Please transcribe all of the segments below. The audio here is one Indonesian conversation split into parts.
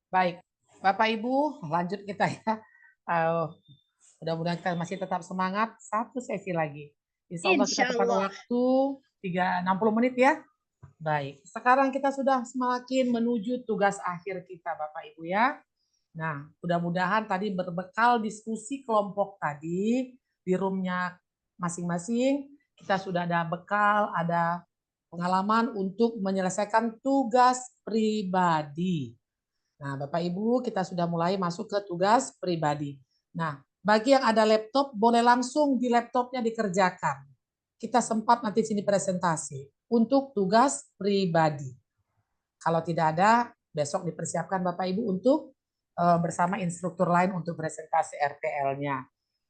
Baik, Bapak Ibu, lanjut kita ya. Eh, Mudah-mudahan kita masih tetap semangat. Satu sesi lagi. Insya Allah kita Insya tepat Allah. waktu 60 menit ya. Baik, sekarang kita sudah semakin menuju tugas akhir kita Bapak Ibu ya. Nah, mudah-mudahan tadi berbekal diskusi kelompok tadi di roomnya masing-masing, kita sudah ada bekal, ada pengalaman untuk menyelesaikan tugas pribadi. Nah, Bapak Ibu, kita sudah mulai masuk ke tugas pribadi. Nah, bagi yang ada laptop, boleh langsung di laptopnya dikerjakan. Kita sempat nanti sini presentasi untuk tugas pribadi. Kalau tidak ada, besok dipersiapkan Bapak Ibu untuk bersama instruktur lain untuk presentasi RTL-nya.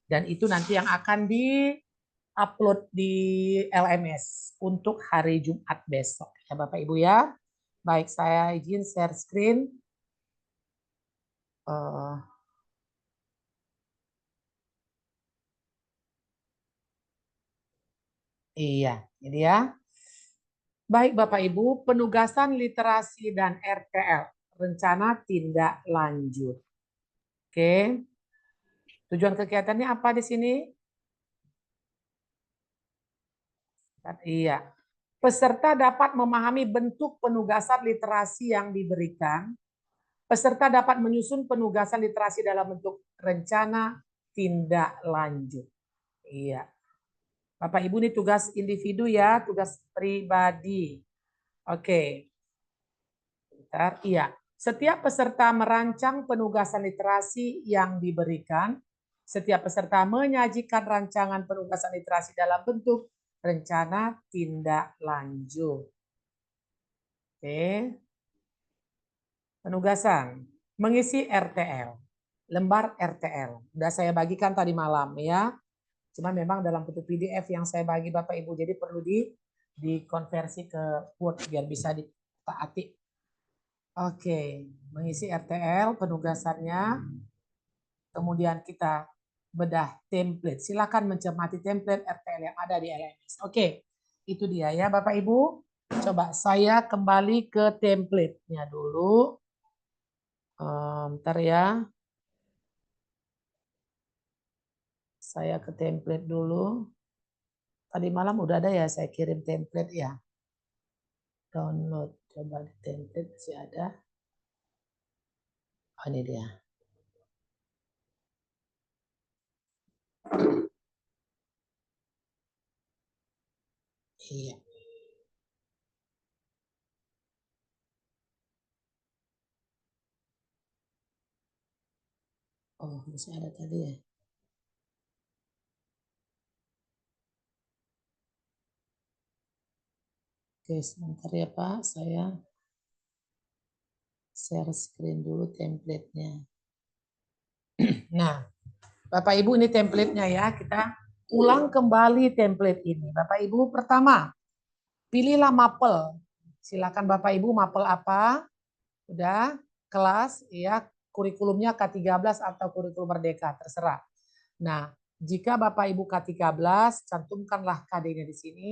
Dan itu nanti yang akan di-upload di LMS untuk hari Jumat besok. Ya Bapak Ibu ya. Baik, saya izin share screen. Uh, iya, ini ya. Baik Bapak Ibu, penugasan literasi dan RTL, rencana tindak lanjut. Oke, tujuan kegiatannya apa di sini? Iya. Peserta dapat memahami bentuk penugasan literasi yang diberikan. Peserta dapat menyusun penugasan literasi dalam bentuk rencana tindak lanjut. Iya. Bapak Ibu ini tugas individu ya, tugas pribadi. Oke. Bentar, iya. Setiap peserta merancang penugasan literasi yang diberikan. Setiap peserta menyajikan rancangan penugasan literasi dalam bentuk rencana tindak lanjut. Oke. Penugasan. Mengisi RTL. Lembar RTL. Sudah saya bagikan tadi malam ya. Cuma memang dalam bentuk PDF yang saya bagi Bapak Ibu. Jadi perlu dikonversi ke Word biar bisa ditaati. Oke, mengisi RTL penugasannya, kemudian kita bedah template. Silakan mencermati template RTL yang ada di LMS. Oke, itu dia ya Bapak Ibu. Coba saya kembali ke template-nya dulu. Bentar ya, saya ke template dulu. Tadi malam udah ada ya, saya kirim template ya. Download, coba di template masih ada. Oh, ini dia. Iya. Oh, masih ada tadi ya. Oke, sebentar ya Pak, saya share screen dulu template-nya. Nah, Bapak Ibu ini template-nya ya. Kita ulang kembali template ini. Bapak Ibu pertama, pilihlah mapel. Silakan Bapak Ibu mapel apa? Udah, kelas ya, kurikulumnya K13 atau kurikulum merdeka, terserah. Nah, jika Bapak Ibu K13, cantumkanlah KD-nya di sini.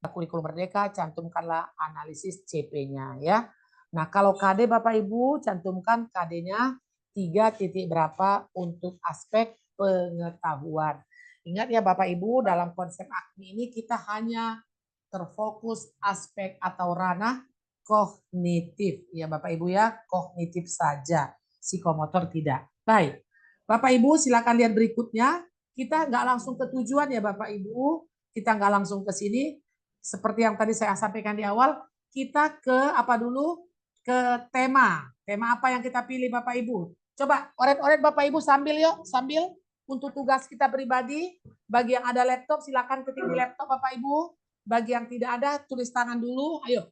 Kurikulum merdeka, cantumkanlah analisis CP-nya ya. Nah, kalau KD Bapak Ibu, cantumkan KD-nya 3 titik berapa untuk aspek pengetahuan. Ingat ya Bapak Ibu, dalam konsep AKMI ini kita hanya terfokus aspek atau ranah kognitif. Ya Bapak Ibu ya, kognitif saja. Psikomotor tidak. Baik. Bapak Ibu silakan lihat berikutnya. Kita nggak langsung ke tujuan ya Bapak Ibu. Kita nggak langsung ke sini. Seperti yang tadi saya sampaikan di awal, kita ke apa dulu? Ke tema. Tema apa yang kita pilih Bapak Ibu? Coba oret-oret Bapak Ibu sambil yuk, sambil untuk tugas kita pribadi. Bagi yang ada laptop silakan ketik di laptop Bapak Ibu. Bagi yang tidak ada tulis tangan dulu. Ayo.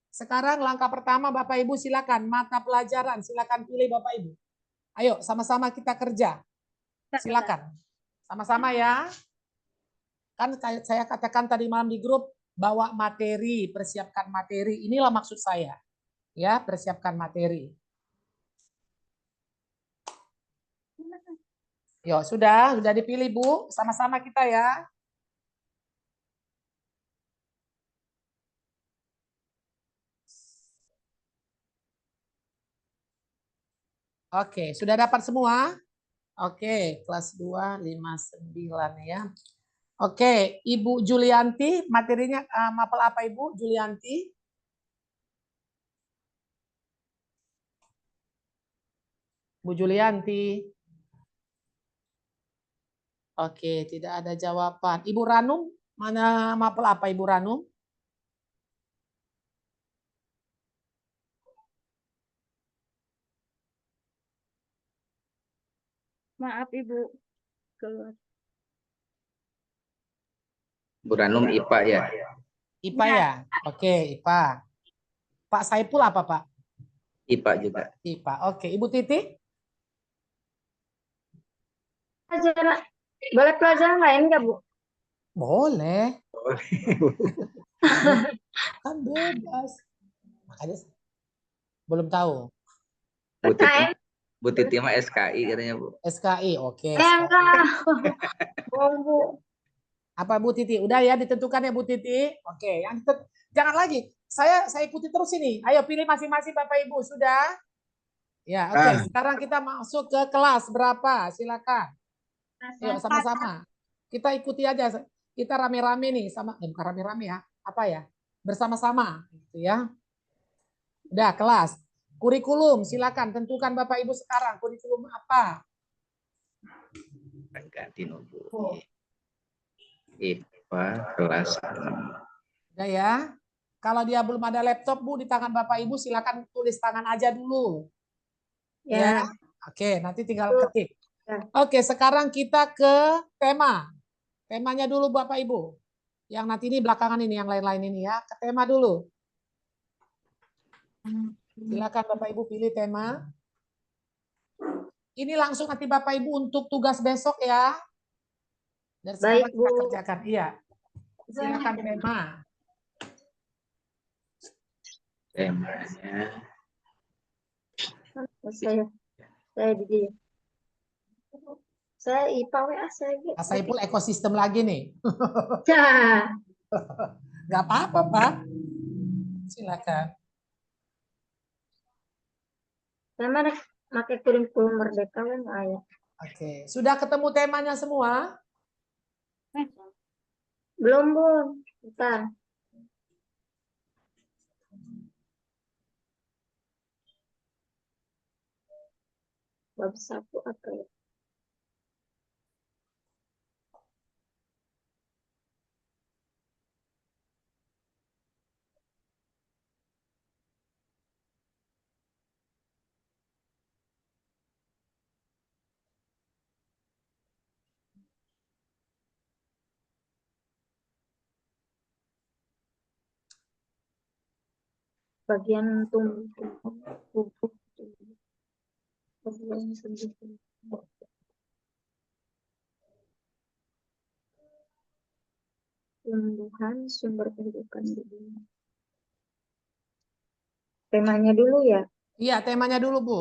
Sekarang langkah pertama Bapak Ibu silakan mata pelajaran silakan pilih Bapak Ibu. Ayo sama-sama kita kerja. Silakan. Sama-sama ya. Kan saya katakan tadi malam di grup bawa materi, persiapkan materi. Inilah maksud saya. Ya, persiapkan materi. Yo, sudah dipilih Bu. Sama-sama kita ya. Oke, sudah dapat semua? Oke, kelas 2, 59 ya. Oke, Ibu Julianti, materinya mapel apa Ibu Julianti? Bu Julianti. Oke, tidak ada jawaban. Ibu Ranum, mana mapel apa Ibu Ranum? Maaf Ibu, keluar. Bu Ranum IPA ya? IPA ya? Oke, IPA. Pak Saipul apa Pak? IPA juga. IPA. Oke, Ibu Titi? Pelajaran, boleh pelajaran lain nggak Bu? Boleh. Kan bebas. Makanya belum tahu. Bu Titi mah SKI katanya Bu. SKI, oke. Enggak. Bu. Apa Bu Titi? Udah ya ditentukan ya Bu Titi. Oke, yang jangan lagi. Saya ikuti terus ini. Ayo pilih masing-masing Bapak Ibu. Sudah? Ya, oke. Sekarang kita masuk ke kelas berapa? Silakan. Yuk sama-sama. Kita ikuti aja. Kita rame-rame nih sama bukan rame-rame ya. Apa ya? Bersama-sama gitu ya. Udah kelas. Kurikulum, silakan tentukan Bapak Ibu sekarang kurikulum apa? Ganti Bu. IPA kelas 6. Udah ya. Kalau dia belum ada laptop Bu di tangan Bapak Ibu silakan tulis tangan aja dulu. Ya. Oke, nanti tinggal ketik. Oke, sekarang kita ke tema. Temanya dulu Bapak Ibu. Yang nanti ini belakangan ini, yang lain-lain ini ya. Ke tema dulu. Silakan Bapak Ibu pilih tema. Ini langsung nanti Bapak Ibu untuk tugas besok ya. Dan sekarang kita kerjakan. Iya. Silakan tema. Temanya. Saya di saya IPA WA saya. Pak Saipul ekosistem lagi nih. Ya. Gak apa-apa Pak. Silakan. Saya mana pakai kurikulum merdeka kan ayah. Oke, sudah ketemu temanya semua? Belum Bu. Bentar. Bab 1 apa ya? Bagian tumbuh bagian tumbuhan sumber kehidupan di dunia. Temanya dulu ya. Iya, temanya dulu Bu.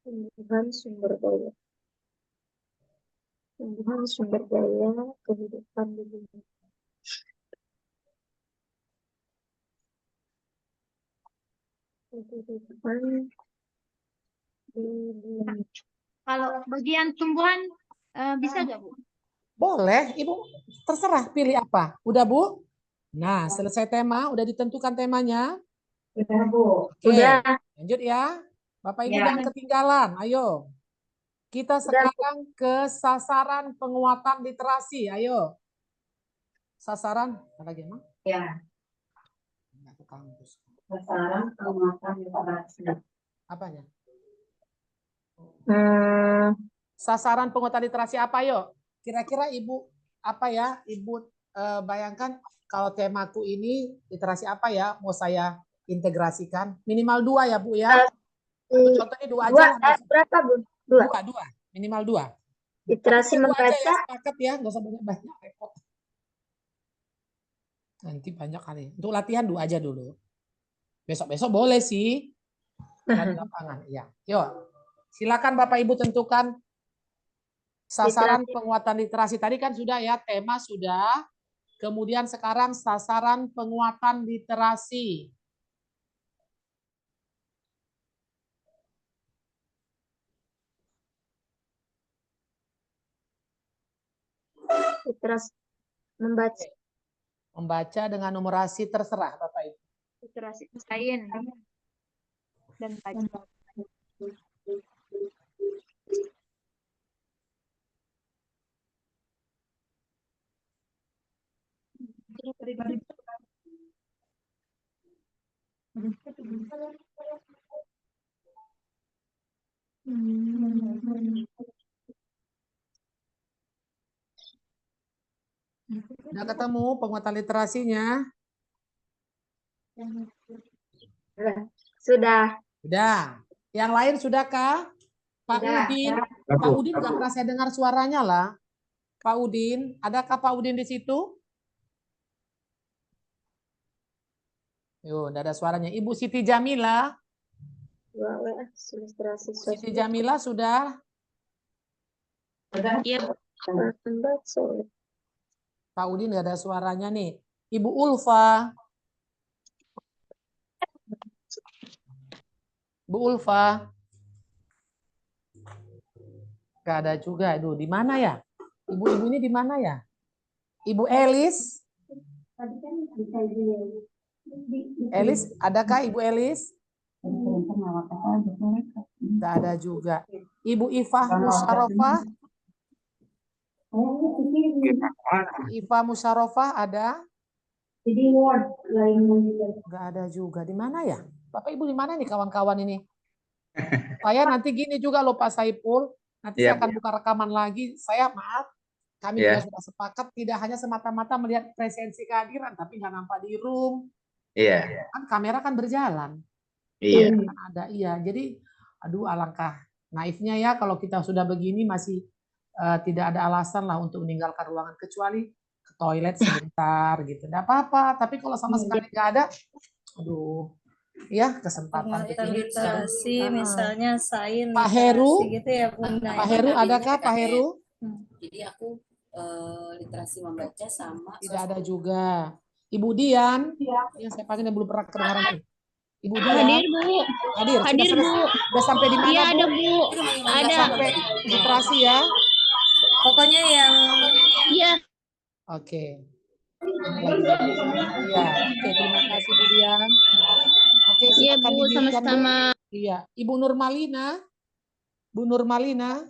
Tumbuhan sumber daya. Tumbuhan sumber daya kehidupan di dunia. Kehidupan di dunia. Kalau bagian tumbuhan bisa nggak Bu? Boleh, Ibu terserah pilih apa. Udah Bu? Nah, selesai tema, udah ditentukan temanya. Udah Bu. Oke, Udah. lanjut ya. Bapak Ibu Ya. jangan ketinggalan. Ayo. Kita sekarang ke sasaran penguatan literasi. Ayo. Sasaran, apa lagi emang? Ya. Enggak ke kampus. Sasaran penguatan literasi. Apanya? Hmm, Sasaran penguatan literasi apa yuk? Kira-kira Ibu apa ya? Ibu bayangkan kalau temaku ini literasi apa ya? Mau saya integrasikan minimal 2 ya Bu ya. Contohnya 2 aja lah. berapa Bu? 2, minimal 2. Literasi Tapi 2 aja ya, membaca. sepakat ya, nggak usah banyak-banyak repot. Nanti banyak kali. Untuk latihan 2 aja dulu. Besok-besok boleh sih. Di lapangan, iya. Yuk, silakan Bapak Ibu tentukan sasaran penguatan literasi. Tadi kan sudah ya, tema sudah. Kemudian sekarang sasaran penguatan literasi. Literasi membaca. Membaca dengan numerasi terserah Bapak Ibu. Literasi sains dan baca. Udah ketemu penguatan literasinya? Sudah. Sudah. Yang lain sudahkah? Pak Sudah. Udin, Pak Udin nggak pernah saya dengar suaranya lah. Pak Udin, adakah Pak Udin di situ? Yo, udah ada suaranya. Ibu Siti Jamila. Ilustrasi Siti Jamila sudah. Iya, Pak Udin nggak ada suaranya nih. Ibu Ulfa. Bu Ulfa. Nggak ada juga. Aduh, di mana ya? Ibu-ibu ini di mana ya? Ibu Elis. Elis, adakah Ibu Elis? Nggak ada juga. Ibu Ifah Musarofah. Ifah Musarofah ada? Nggak ada juga. Di mana ya? Bapak Ibu di mana nih kawan-kawan ini? Saya nanti gini juga loh Pak Saipul. Nanti saya akan buka rekaman lagi. Saya maaf, kami juga sudah sepakat tidak hanya semata-mata melihat presensi kehadiran, tapi nggak nampak di room. Iya. Kan kamera kan berjalan. Iya. Kan ada, iya. Jadi, aduh alangkah naifnya ya kalau kita sudah begini masih tidak ada alasan lah untuk meninggalkan ruangan kecuali ke toilet sebentar gitu. Nggak apa-apa. Tapi kalau sama sekali nggak ada, aduh, ya kesempatan begini. Literasi misalnya sains Pak Heru, gitu ya Bunda. Pak Heru adakah Pak Heru? Jadi aku literasi membaca sama Tidak ada juga. Ibu Dian, yang saya panggil yang belum pernah kedengaran nih. Ibu Dian. Hadir, Bu. Hadir. Hadir, Bu. Sudah sampai di mana, Iya, Bu? ada, Bu. Sudah Ada. sampai literasi ya. Pokoknya yang Iya. Oke. Iya, oke, terima kasih Bu Dian. Oke, Iya, silakan Bu, didirikan, Bu. sama-sama. Iya, Ibu Nurmalina. Bu Nurmalina.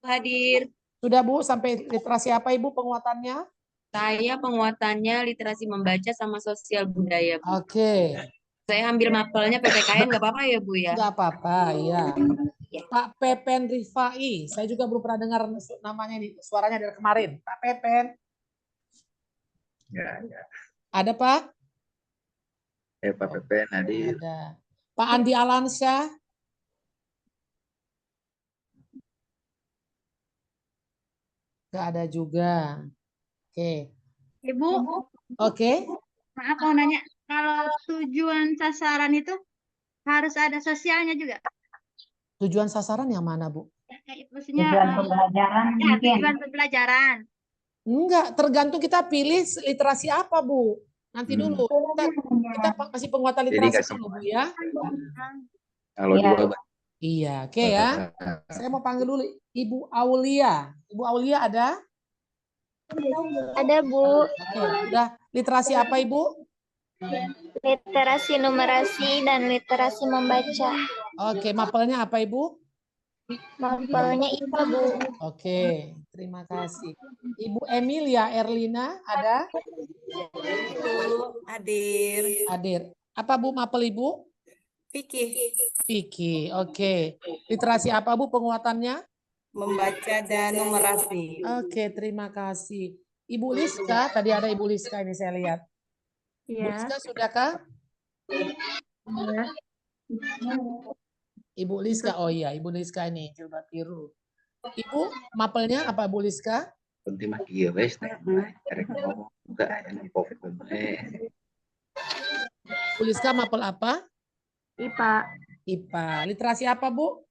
Hadir. Sudah Bu, sampai literasi apa Ibu penguatannya? Saya penguatannya literasi membaca sama sosial budaya, Bu. Oke. Saya ambil mapelnya PPKN, nggak apa-apa ya, Bu ya? Nggak apa-apa, iya. Pak Pepen Rifai, saya juga belum pernah dengar namanya nih, suaranya dari kemarin. Pak Pepen. Ya. Ada Pak? Pak Pepe Nadir. Ada. Pak Andi Alansyah. Nggak ada juga. Oke. Ibu, Oke. maaf mau nanya. Kalau tujuan sasaran itu harus ada sosialnya juga? Tujuan sasaran yang mana, Bu? Maksudnya Tujuan pembelajaran ya, mungkin. tujuan pembelajaran. Enggak, tergantung kita pilih literasi apa, Bu. Nanti dulu. Kita masih penguatan Jadi literasi nggak dulu, Bu ya. Kalau Iya. dua Iya, oke ya. Saya mau panggil dulu Ibu Aulia. Ibu Aulia ada? Ada, Bu. Oke, udah literasi apa, Ibu? Literasi numerasi dan literasi membaca. Oke, mapelnya apa, Ibu? Mapelnya IPA, Bu. Oke, terima kasih. Ibu Emilia Erlina ada? hadir. Hadir. Apa, Bu, mapel Ibu? Fikih Vicky, oke. Literasi apa, Bu, penguatannya? membaca dan numerasi. Oke, terima kasih. Ibu Liska, tadi ada Ibu Liska ini saya lihat. Ibu Iya. Liska, sudahkah? Ibu Liska, oh iya, Ibu Liska ini, jilbab biru. Ibu, mapelnya apa, Bu Liska? penting mah kieu wes teh. Karek ngomong enggak yang Covid bener. Bu Liska mapel apa? IPA. IPA. Literasi apa, Bu?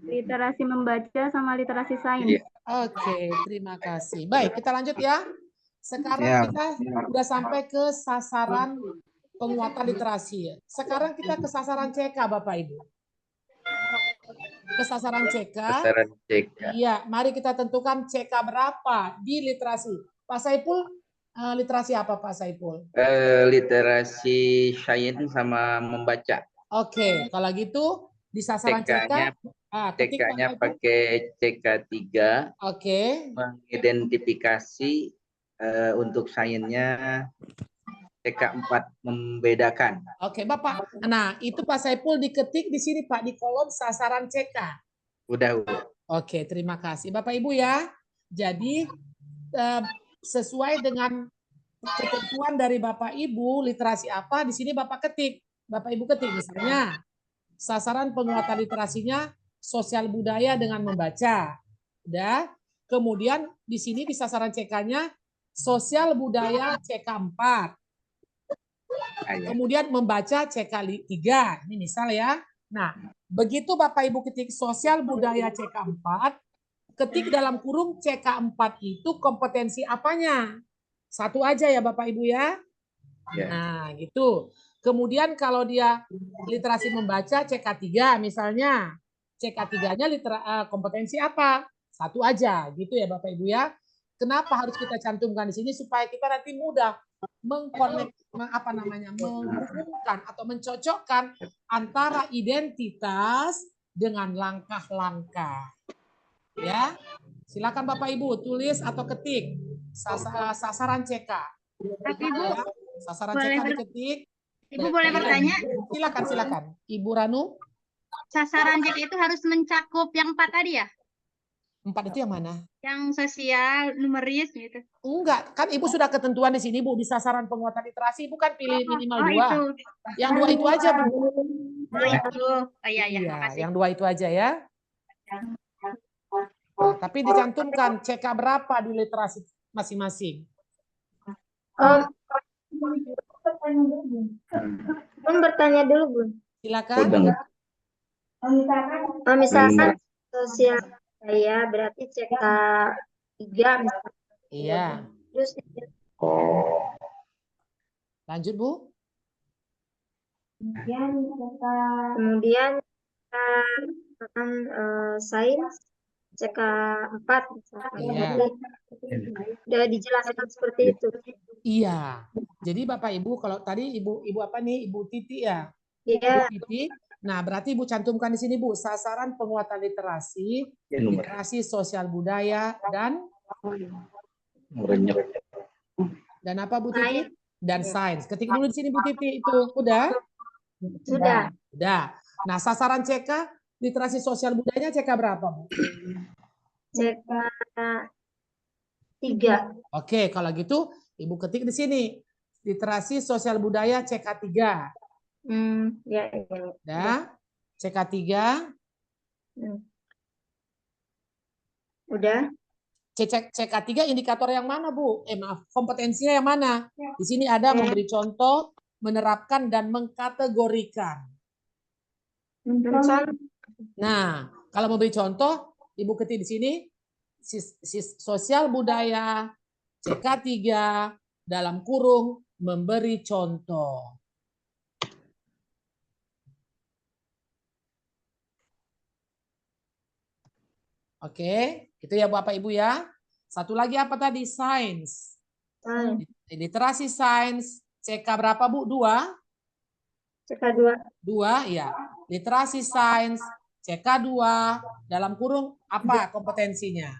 Literasi membaca sama literasi sains. Iya. Oke, terima kasih. Baik, kita lanjut ya. Sekarang Ya. kita udah sampai ke sasaran penguatan literasi. Sekarang kita ke sasaran CK, Bapak Ibu. Ke sasaran CK. Sasaran CK. Iya, mari kita tentukan CK berapa di literasi. Pak Saiful, literasi apa Pak Saiful? Literasi sains sama membaca. Oke, kalau gitu di sasaran CK, ketik Pak CK-nya Saiful. pakai CK3, Oke, mengidentifikasi untuk sainsnya CK4 membedakan. oke Bapak. Nah, itu Pak Saiful diketik di sini Pak, di kolom sasaran CK. Udah. Oke, terima kasih Bapak Ibu ya. Jadi sesuai dengan ketentuan dari Bapak Ibu, literasi apa di sini Bapak ketik. Bapak Ibu ketik misalnya sasaran penguatan literasinya sosial budaya dengan membaca. Udah. Kemudian di sini di sasaran CK-nya sosial budaya CK4. Kemudian membaca CK3. Ini misal ya. Nah, begitu Bapak Ibu ketik sosial budaya CK4, ketik dalam kurung CK4 itu kompetensi apanya? Satu aja ya Bapak Ibu ya. Nah, gitu. Kemudian kalau dia literasi membaca CK3 misalnya. CK3-nya kompetensi apa? Satu aja, gitu ya Bapak Ibu ya. Kenapa harus kita cantumkan di sini supaya kita nanti mudah menghubungkan atau mencocokkan antara identitas dengan langkah-langkah. Ya. Silakan Bapak Ibu tulis atau ketik sasaran CK. Ibu, Sasaran boleh CK diketik. Ibu boleh bertanya? Silakan. Ibu Ranu. Sasaran CK itu harus mencakup yang 4 tadi ya? 4 itu yang mana? Yang sosial, numeris gitu. Enggak, kan Ibu sudah ketentuan di sini Bu, di sasaran penguatan literasi Ibu kan pilih minimal 2. Itu. Yang 2 itu aja Bu. Itu. Oh iya, makasih. Yang 2 itu aja ya. Nah, tapi dicantumkan CK berapa di literasi masing-masing. Bun bertanya dulu, Bun. Silakan. Misalkan sosial budaya berarti CK3 misalkan. Iya. Terus Lanjut Bu. kemudian misalkan sains CK4 misalkan. Iya. Udah dijelaskan seperti itu. Iya. Jadi Bapak Ibu kalau tadi Ibu apa nih? Ibu Titi ya. Iya. Ibu Titi. Nah, berarti Ibu cantumkan di sini Bu, sasaran penguatan literasi, literasi sosial budaya dan apa Bu Titi? Dan sains. Ketik dulu di sini Bu Titi itu. Udah? Sudah. Udah. Nah, sasaran CK literasi sosial budayanya CK berapa Bu? CK3. Oke, kalau gitu Ibu ketik di sini. Literasi sosial budaya CK3. Ya. Udah? CK3. Udah. CK3 indikator yang mana, Bu? Maaf, kompetensinya yang mana? Di sini ada memberi contoh, menerapkan, dan mengkategorikan. Nah, kalau memberi contoh, Ibu ketik di sini, sosial budaya, CK3, dalam kurung, memberi contoh. Oke, itu ya Bapak Ibu ya. Satu lagi apa tadi? Sains. Literasi sains. CK berapa Bu? 2? CK2. 2, ya. Literasi sains. CK2. Dalam kurung apa kompetensinya?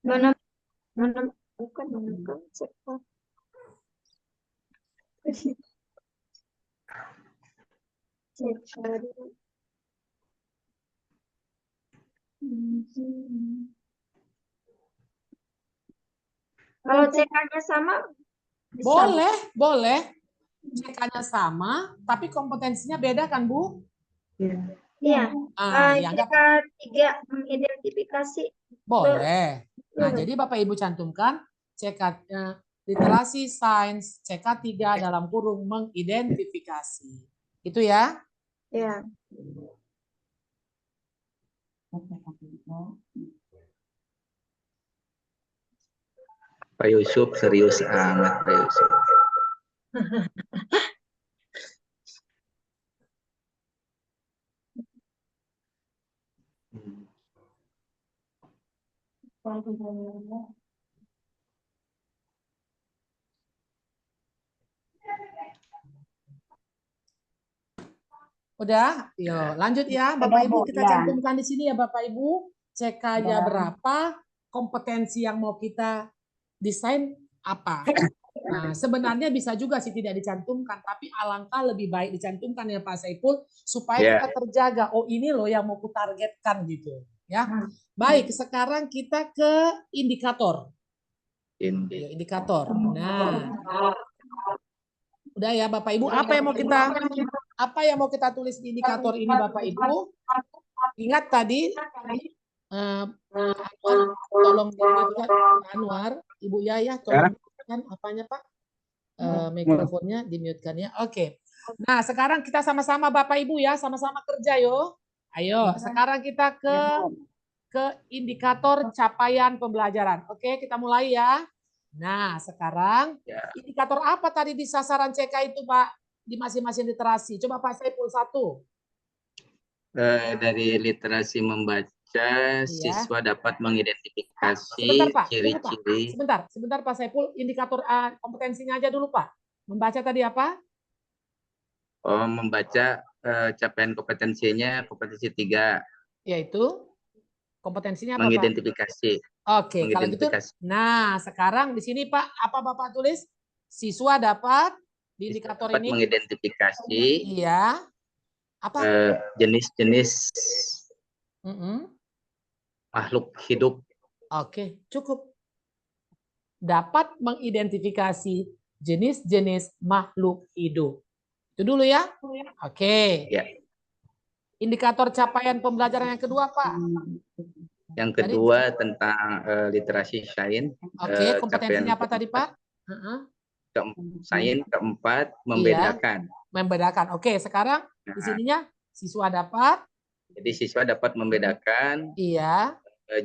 Mana bukan kalau CK-nya sama bisa. Boleh. CK-nya sama, tapi kompetensinya beda kan Bu? Iya. Ya, CK3 mengidentifikasi. Boleh. Nah, jadi Bapak Ibu cantumkan CK literasi sains CK3 dalam kurung mengidentifikasi. Itu ya. Ya. Pak Yusuf serius amat Pak Yusuf. Hmm. Udah, yuk lanjut ya Bapak Ibu, kita cantumkan di sini ya Bapak Ibu, CK-nya berapa, kompetensi yang mau kita desain apa. Nah, sebenarnya bisa juga sih tidak dicantumkan, tapi alangkah lebih baik dicantumkan ya Pak Saiful, supaya kita terjaga, oh ini loh yang mau kutargetkan gitu. Ya, baik, sekarang kita ke indikator. Indikator. Nah, udah ya Bapak Ibu, apa yang mau kita tulis di indikator ini Bapak Ibu? Ingat tadi tolong di-mute-kan Anwar, Ibu Yaya tolong kan apanya Pak? Mikrofonnya di-mute-kan ya. Oke. Nah, sekarang kita sama-sama Bapak Ibu ya, sama-sama kerja yo. Ayo, sekarang kita ke indikator capaian pembelajaran. Oke, kita mulai ya. Nah, sekarang indikator apa tadi di sasaran CK itu, Pak? Di masing-masing literasi. Coba Pak Saiful satu. Dari literasi membaca, siswa dapat mengidentifikasi ciri-ciri. Sebentar Pak Saiful. Indikator kompetensinya aja dulu, Pak. Membaca tadi apa? Oh, membaca capaian kompetensinya kompetensi 3. Yaitu kompetensinya apa, Pak? Mengidentifikasi. Oke, kalau gitu. Nah, sekarang di sini Pak, apa Bapak tulis? Siswa dapat di indikator dapat ini mengidentifikasi apa? Jenis-jenis makhluk hidup. Oke, cukup. Dapat mengidentifikasi jenis-jenis makhluk hidup. Itu dulu ya. Oke. Ya. Indikator capaian pembelajaran yang kedua, Pak. Yang kedua tentang literasi sains. Oke, kompetensinya apa tadi, Pak? Sains keempat membedakan. Membedakan. Oke, sekarang di sininya siswa dapat. Jadi siswa dapat membedakan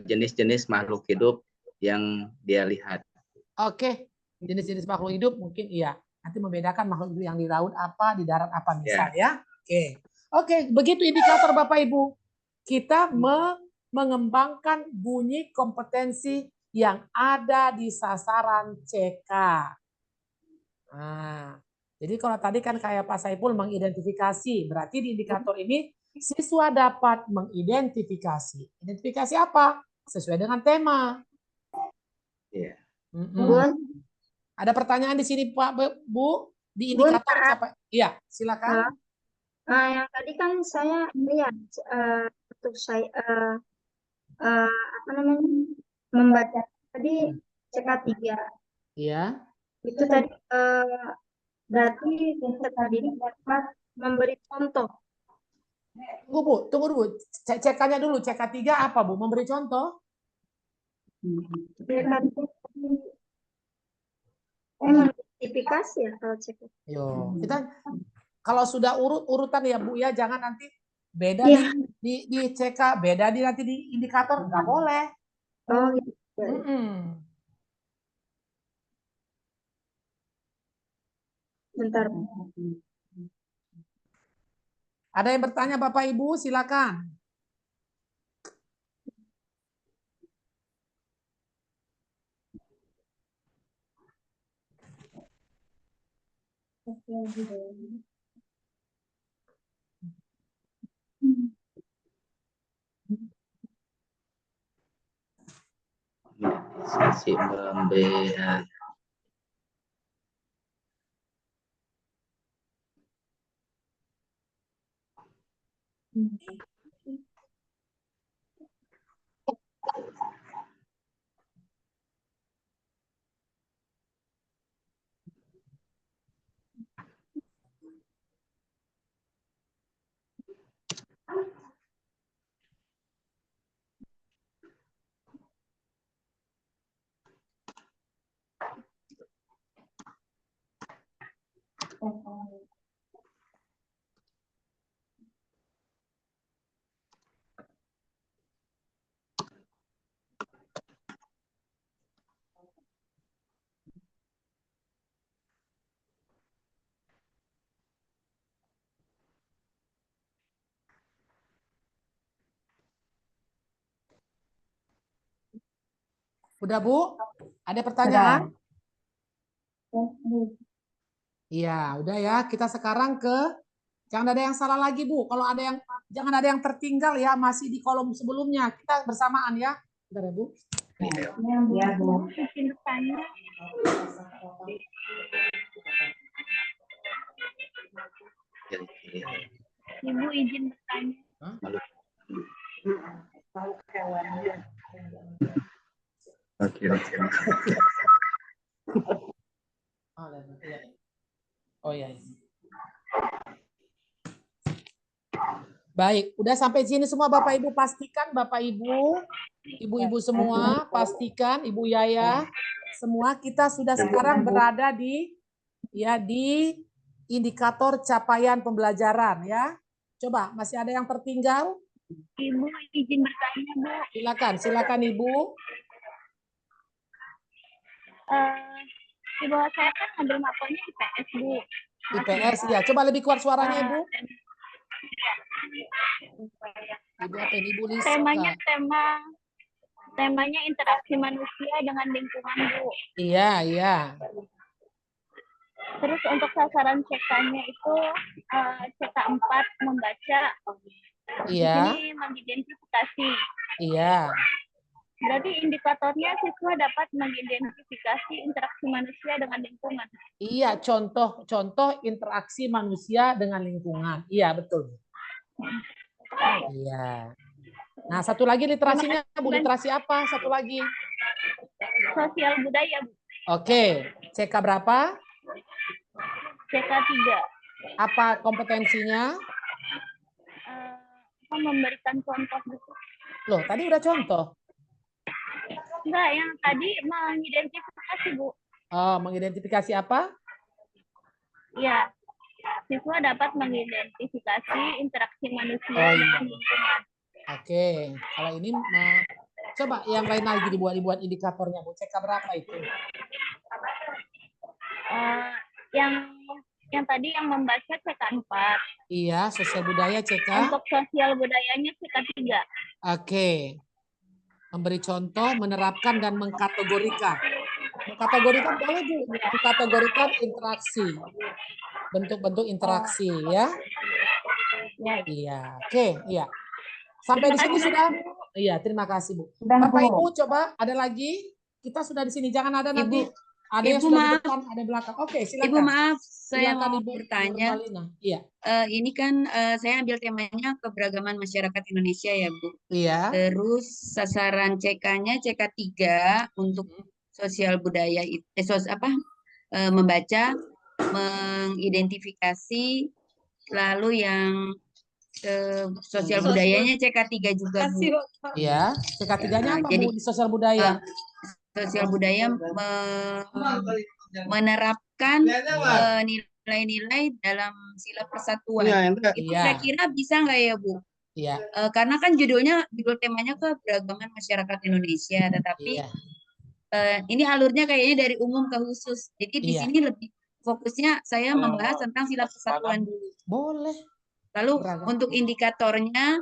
jenis-jenis makhluk hidup yang dia lihat. Oke, jenis-jenis makhluk hidup mungkin iya. Nanti membedakan makhluk hidup yang di laut apa, di darat apa misalnya ya. Oke, begitu indikator Bapak Ibu. Kita mengembangkan bunyi kompetensi yang ada di sasaran CK. Nah, jadi kalau tadi kan kayak Pak Saiful mengidentifikasi, berarti di indikator ini siswa dapat mengidentifikasi. Identifikasi apa? Sesuai dengan tema. Iya. Ada pertanyaan di sini Pak Bu di indikator apa? Iya, silakan. Yang tadi kan saya lihat untuk saya apa namanya membaca tadi CK3. Iya. Itu tadi berarti peserta didik dapat memberi contoh. Tunggu Bu. CK-nya dulu. CK3 apa Bu? Memberi contoh? Identifikasi ya kalau CK. Yo, kita kalau sudah urutan ya Bu ya, jangan nanti beda di CK, beda nanti di indikator, nggak boleh. Oh gitu. Bentar. Ada yang bertanya Bapak Ibu, silakan. Sisi membeda. Udah, Bu? Ada pertanyaan? Iya, udah ya. Kita sekarang jangan ada yang salah lagi, Bu. Kalau ada yang jangan ada yang tertinggal ya, masih di kolom sebelumnya. Kita bersamaan ya. Bentar ya, Bu. Iya. Ya, Bu. Izin bertanya. Iya. Ibu izin bertanya. Oke. Oh ya. Baik, udah sampai sini semua Bapak Ibu, pastikan Bapak Ibu, Ibu-ibu semua, pastikan Ibu Yaya, semua kita sudah sekarang berada di indikator capaian pembelajaran ya. Coba, masih ada yang tertinggal? Ibu izin bertanya, Bu. Silakan Ibu. Di bawah saya kan ngambil mapelnya IPS, Bu. IPS ya. Coba lebih kuat suaranya Ibu. Ibu apa ini? Ibu Lisa. Temanya interaksi manusia dengan lingkungan, Bu. Iya. Terus untuk sasaran CK-nya itu CK4 membaca. Iya. Ini mengidentifikasi. Iya. Berarti indikatornya siswa dapat mengidentifikasi interaksi manusia dengan lingkungan. Iya, contoh interaksi manusia dengan lingkungan. Iya, betul. Iya. Nah, satu lagi literasinya, Bu. Literasi apa? Satu lagi. Sosial budaya, Bu. Oke. CK berapa? CK3. Apa kompetensinya? Memberikan contoh, Bu. Loh, tadi udah contoh. Enggak, yang tadi mengidentifikasi, Bu. Oh, mengidentifikasi apa? Iya. Siswa dapat mengidentifikasi interaksi manusia Oh, iya. dengan lingkungan. Oke. Kalau ini, coba yang lain lagi dibuat indikatornya, Bu. CK berapa itu? Yang tadi yang membaca CK4. Iya, sosial budaya CK. Untuk sosial budayanya CK3. Oke. Memberi contoh, menerapkan, dan mengkategorikan. Mengkategorikan boleh, Bu. Mengkategorikan interaksi. Bentuk-bentuk interaksi, ya. Iya. Oke, iya. Sampai di sini sudah? Iya, terima kasih, Bu. Bapak Ibu, coba ada lagi? Kita sudah di sini. Jangan ada nanti. Ada yang Ibu, sudah di maaf. depan, ada belakang. Oke, silakan. Ibu maaf, saya Silakan, mau Ibu bertanya. Nurmalina. Iya. Ini kan saya ambil temanya keberagaman masyarakat Indonesia ya, Bu. Iya. Terus sasaran CK-nya CK3 untuk sosial budaya membaca, mengidentifikasi, lalu yang sosial budayanya CK3 juga, Bu. Iya. CK3-nya apa, Jadi, Bu, di sosial budaya? Sosial budaya menerapkan nilai-nilai dalam sila persatuan. Itu kira-kira bisa nggak ya, Bu? Iya. Karena kan judul temanya keberagaman masyarakat Indonesia, tetapi ini alurnya kayaknya dari umum ke khusus. Jadi di sini lebih fokusnya saya membahas tentang sila persatuan dulu. Boleh. Lalu untuk indikatornya,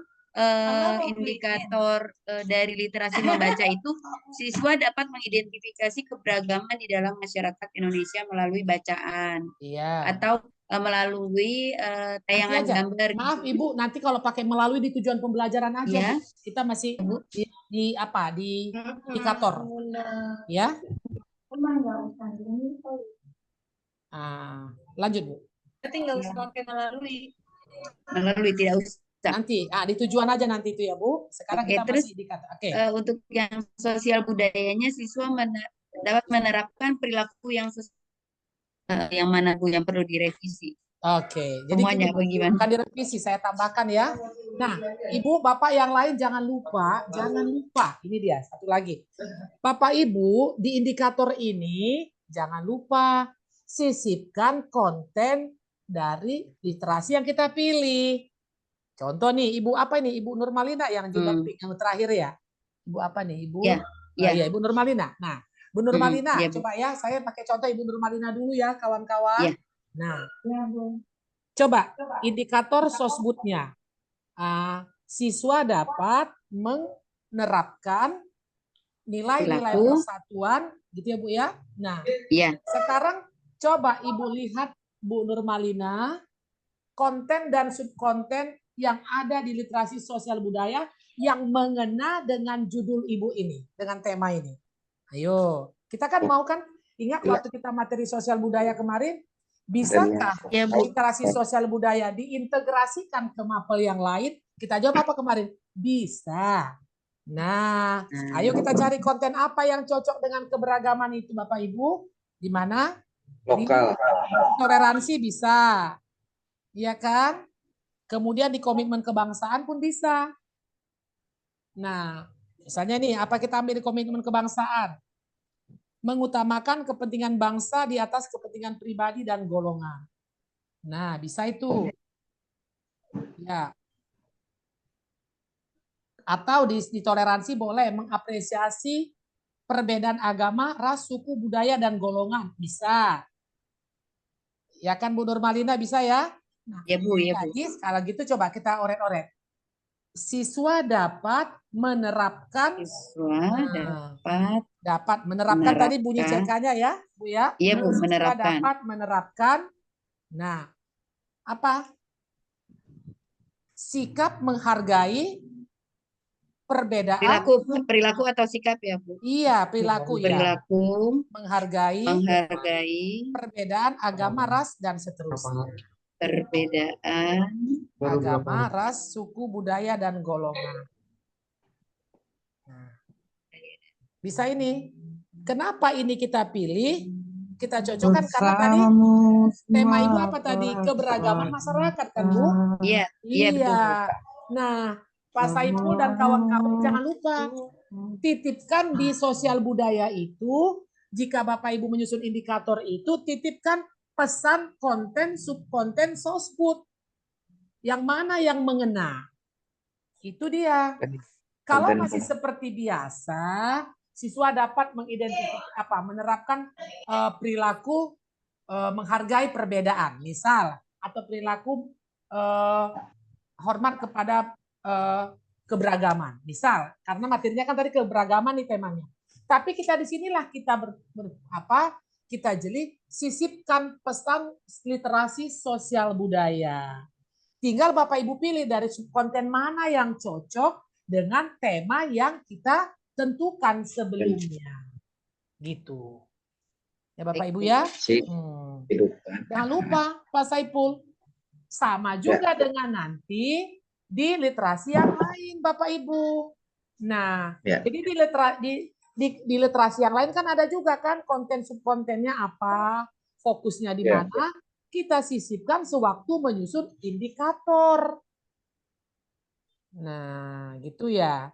indikator dari literasi membaca itu siswa dapat mengidentifikasi keberagaman di dalam masyarakat Indonesia melalui bacaan. Iya. Atau melalui tayangan gambar. Maaf Ibu, nanti kalau pakai melalui di tujuan pembelajaran aja, ya. kita masih di indikator, ya. Lanjut Bu. Berarti nggak usah pakai melalui. Melalui tidak usah. Nanti, di tujuan aja nanti itu ya Bu. Sekarang kita terus, masih indikator. Untuk yang sosial budayanya siswa dapat menerapkan perilaku yang mana Bu yang perlu direvisi. Jadi semuanya bagaimana? Akan direvisi, saya tambahkan ya. Nah, Ibu, Bapak yang lain jangan lupa, ini dia satu lagi. Bapak Ibu di indikator ini jangan lupa sisipkan konten dari literasi yang kita pilih. Contoh nih, Ibu apa nih? Ibu Nurmalina yang jumlah yang terakhir ya. Ibu apa nih? Ibu? Ya. Ibu Nurmalina. Nah, Bu Nurmalina, coba ya, saya pakai contoh Ibu Nurmalina dulu ya, kawan-kawan. Nah, coba indikator sosbudnya. Siswa dapat menerapkan nilai-nilai Perilaku. persatuan, gitu ya Bu ya. Nah, Iya. sekarang coba Ibu lihat Bu Nurmalina, konten dan subkonten yang ada di literasi sosial budaya yang mengena dengan judul Ibu ini, dengan tema ini. Ayo, kita kan mau kan, ingat waktu kita materi sosial budaya kemarin, bisakah Ya, Bu. literasi sosial budaya diintegrasikan ke mapel yang lain? Kita jawab apa kemarin? Bisa. Nah, ayo kita cari konten apa yang cocok dengan keberagaman itu Bapak Ibu. Di mana? Lokal. Di toleransi bisa. Iya kan? Kemudian di komitmen kebangsaan pun bisa. Nah, misalnya nih, apa kita ambil di komitmen kebangsaan? Mengutamakan kepentingan bangsa di atas kepentingan pribadi dan golongan. Nah, bisa itu. Ya. Atau di toleransi boleh mengapresiasi perbedaan agama, ras, suku, budaya, dan golongan. Bisa. Ya kan Bu Nurmalina, bisa ya? Nah, Ya Bu, ya Bu. jadi kalau gitu coba kita oret-oret. Siswa dapat menerapkan. Siswa dapat menerapkan tadi bunyi menerapkan. CK-nya ya, Bu ya. Iya Bu, Siswa menerapkan. dapat menerapkan. Nah, apa? Sikap menghargai perbedaan. Perilaku atau sikap ya Bu? Iya, perilaku ya. Perilaku. Menghargai Menghargai. Perbedaan agama, ras, dan seterusnya. Perbedaan. Agama, ras, suku, budaya, dan golongan. Nah, bisa ini. Kenapa ini kita pilih? Kita cocokkan karena tadi tema Ibu apa tadi? Keberagaman masyarakat kan Bu? Iya, Iya. betul. Nah, Pak Saiful dan kawan-kawan jangan lupa titipkan di sosial budaya itu, jika Bapak Ibu menyusun indikator itu, titipkan pesan konten, subkonten, sosbud. Yang mana yang mengena? Itu dia. Kalau masih seperti biasa, siswa dapat mengidentifikasi menerapkan perilaku menghargai perbedaan, misal, atau perilaku hormat kepada keberagaman, misal, karena materinya kan tadi keberagaman nih temanya. Tapi kita di sinilah kita kita jeli sisipkan pesan literasi sosial budaya. Tinggal Bapak Ibu pilih dari subkonten mana yang cocok dengan tema yang kita tentukan sebelumnya. Gitu. Ya Bapak Ibu ya. Jangan lupa Pak Saiful, sama juga dengan nanti di literasi yang lain Bapak Ibu. Nah, jadi di literasi yang lain kan ada juga kan konten subkontennya apa, fokusnya di mana, kita sisipkan sewaktu menyusun indikator. Nah, gitu ya.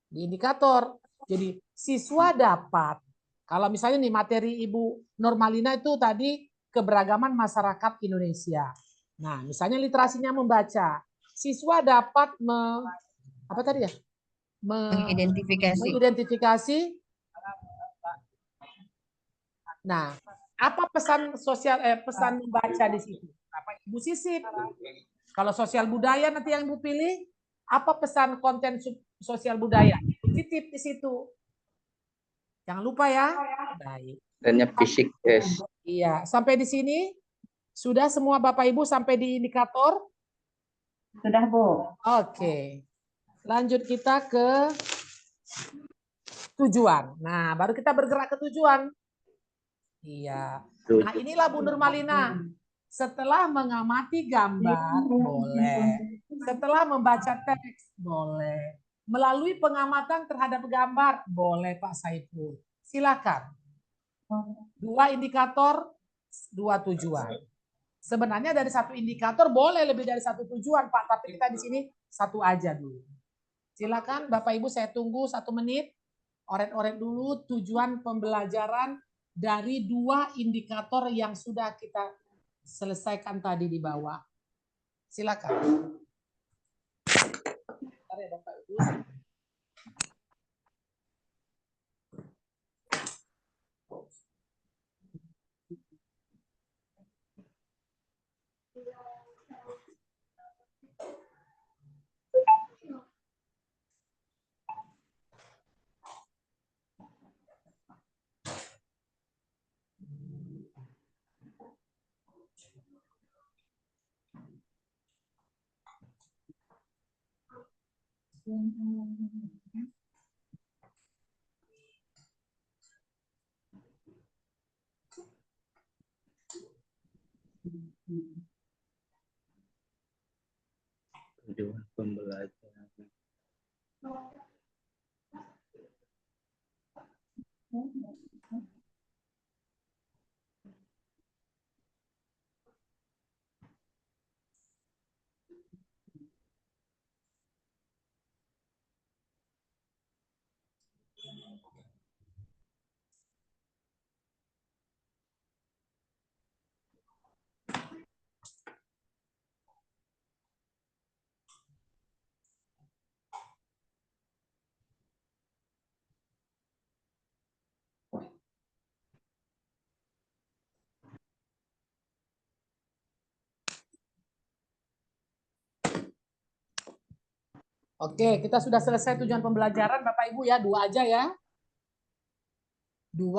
Di indikator. Jadi siswa dapat, kalau misalnya nih materi Ibu Nurmalina itu tadi keberagaman masyarakat Indonesia. Nah, misalnya literasinya membaca. Siswa dapat mengidentifikasi. Nah, apa pesan sosial pesan membaca di situ? Apa Ibu sisip? Kalau sosial budaya nanti yang Ibu pilih, apa pesan konten sosial budaya? Titip di situ. Jangan lupa ya. Baik. Dan fisik, Iya, sampai di sini sudah semua Bapak Ibu sampai di indikator? Sudah, Bu. Oke. Lanjut kita ke tujuan. Nah, baru kita bergerak ke tujuan. Iya. Nah, inilah Bu Nurmalina. Setelah mengamati gambar, boleh. Setelah membaca teks, boleh. Melalui pengamatan terhadap gambar, boleh Pak Saiful. Silakan. 2 indikator, 2 tujuan. Sebenarnya dari 1 indikator boleh lebih dari 1 tujuan, Pak. Tapi kita di sini 1 aja dulu. Silakan Bapak Ibu, saya tunggu 1 menit. Oret-oret dulu tujuan pembelajaran dari 2 indikator yang sudah kita selesaikan tadi di bawah. Silakan. Bentar ya Bapak Ibu. Tujuan pembelajaran. Oke, kita sudah selesai tujuan pembelajaran Bapak Ibu ya, 2 aja ya. 2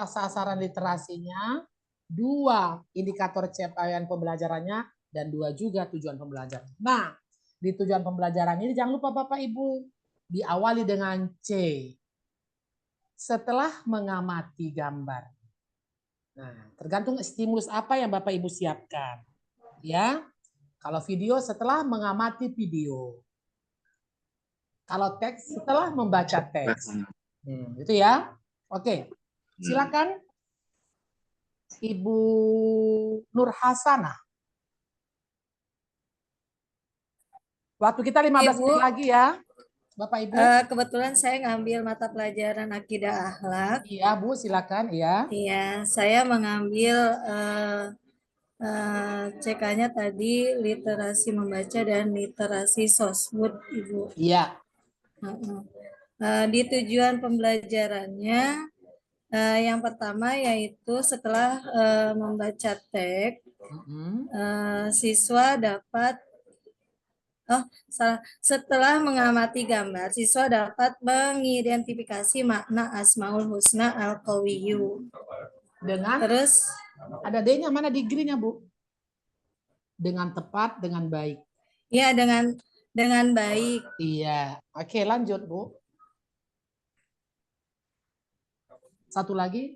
sasaran literasinya, 2 indikator capaian pembelajarannya, dan 2 juga tujuan pembelajaran. Nah, di tujuan pembelajaran ini jangan lupa Bapak Ibu, diawali dengan C. Setelah mengamati gambar. Nah, tergantung stimulus apa yang Bapak Ibu siapkan. Ya, kalau video setelah mengamati video. Kalau teks setelah membaca teks. Gitu ya. Oke. Silakan Ibu Nur Hasanah. Waktu kita 15 Ibu, menit lagi ya. Bapak Ibu. kebetulan saya ngambil mata pelajaran akidah akhlak. Iya, Bu, silakan ya. Iya, saya mengambil CK-nya tadi literasi membaca dan literasi sosmed, Ibu. Iya. Di tujuan pembelajarannya yang pertama yaitu setelah membaca teks, siswa dapat setelah mengamati gambar, siswa dapat mengidentifikasi makna Asmaul Husna Al-Qawiyyu. Terus ada D-nya, mana degree-nya, Bu? Dengan tepat, dengan baik. Ya, dengan baik. Iya. Oke, lanjut, Bu. Satu lagi.